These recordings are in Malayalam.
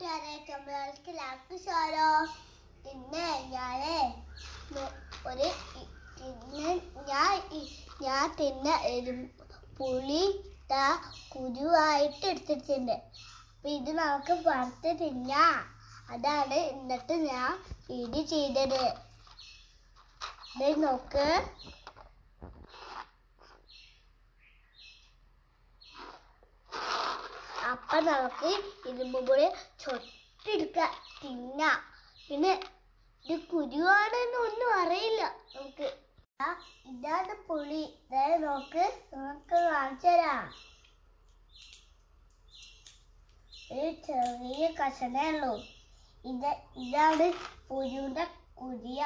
കൂട്ടുകാരെ ചുമതലക്ക് ലാക്കിഷാരോ ഇന്ന് ഞാൻ തിന്ന പുളി കുരുവായിട്ട് എടുത്തിട്ടുണ്ട്. അപ്പൊ ഇത് നമുക്ക് വറുത്ത് തിന്നാം. അതാണ് എന്നിട്ട് ഞാൻ വീഡിയോ ചെയ്തത്. നോക്ക്, അപ്പൊ നമുക്ക് ഇരുമ്പുപൊടി ചൊട്ടെടുക്കാം, തിന്നാം. പിന്നെ ഇത് കുരുവാണെന്ന് ഒന്നും അറിയില്ല നമുക്ക്. ഇതാണ് പുളി. നമുക്ക് കാണിച്ചു തരാം. ഒരു ചെറിയ കഷണേ ഉള്ളൂ. ഇതാണ് പുരുവിന്റെ കുരിയ.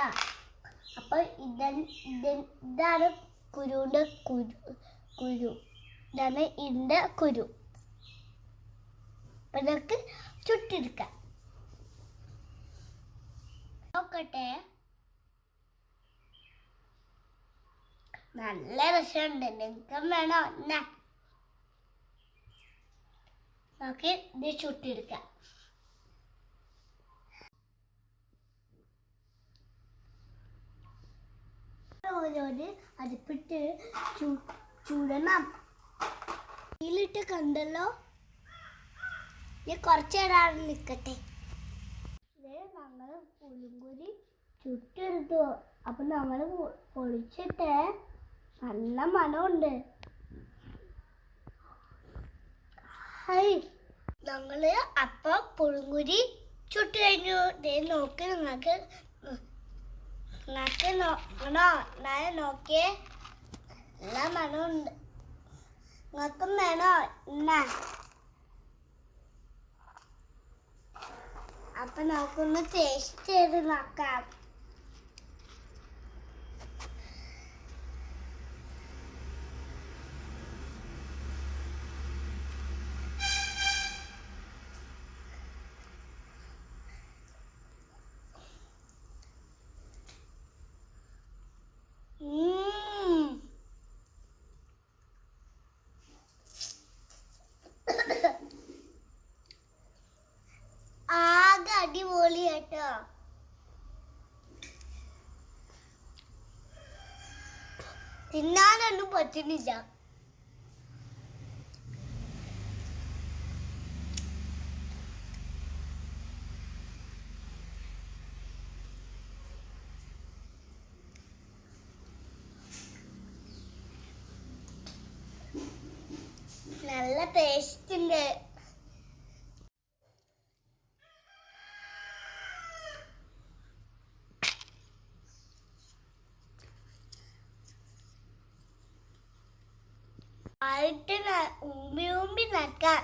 അപ്പൊ ഇതാണ് കുരുവിന്റെ കുരു. ഇതാണ് ഇതിന്റെ കുരു. അപ്പൊ നമുക്ക് ചുട്ടെടുക്കാം. നോക്കട്ടെ, നല്ല രസമുണ്ട്. നിങ്ങൾക്കും വേണോ? നമുക്ക് ഇത് ചുട്ടെടുക്കാം. ഓരോന്ന് അടുപ്പിട്ട് ചുടണം. ഇതിലിട്ട് കണ്ടല്ലോ, ഞാൻ കുറച്ചിടാൻ നിൽക്കട്ടെ. ഞങ്ങൾ പുളിങ്കുരി ചുട്ടെടുത്തു. അപ്പൊ നമ്മൾ പൊളിച്ചിട്ട് നല്ല മണമുണ്ട്. ഞങ്ങള് അപ്പൊ പുളിങ്കുരി ചുട്ട് കഴിഞ്ഞു. നോക്ക്, നിങ്ങൾക്ക് നോക്കണോ? നോക്കിയേ, നല്ല മണമുണ്ട്. നിങ്ങൾക്കും വേണോ? അപ്പൊ നമുക്കൊന്ന് ടേസ്റ്റ് ചെയ്ത് നോക്കാം. അടിപൊളി കേട്ടോ. തിന്നാനൊന്നും പറ്റുന്നില്ല. നല്ല ടേസ്റ്റ് ഉണ്ട്. ഊമ്പി നടക്കാൻ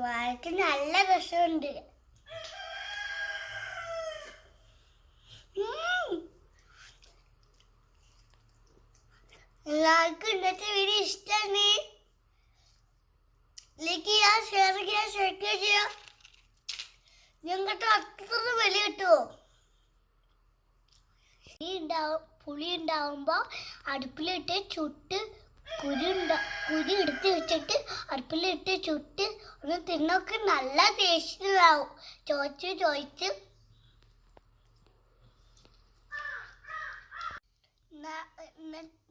വാഴക്ക് നല്ല രസമുണ്ട്. എല്ലാവർക്കും ഇന്നത്തെ വീഡിയോ ഇഷ്ടമാണ്. ലൈക്ക് ചെയ്യുക, ഷെയർ ചെയ്യുക, സബ്സ്ക്രൈബ് ചെയ്യുക. ഞങ്ങൾക്ക് അത്ര വില കിട്ടുമോ? പുളി ഉണ്ടാവുമ്പോൾ അടുപ്പിലിട്ട് ചുട്ട് കുരി എടുത്ത് വെച്ചിട്ട് അടുപ്പിലിട്ട് ചുട്ട് ഒന്ന് തിന്നൊക്കെ നല്ല ടേസ്റ്റ് ആവും. ചോദിച്ച്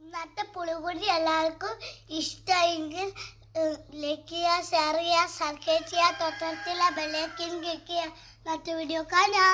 ഇന്നത്തെ പുളിങ്കുരി എല്ലാവർക്കും ഇഷ്ടമായെങ്കിൽ ലൈക്ക് ചെയ്യുക, ഷെയർ ചെയ്യുക, സബ്സ്ക്രൈബ് ചെയ്യുക, തൊട്ടടുത്തുള്ള ബെല്ലൈക്കൺ ക്ലിക്ക് ചെയ്യുക. മറ്റു വീഡിയോ കാണാം.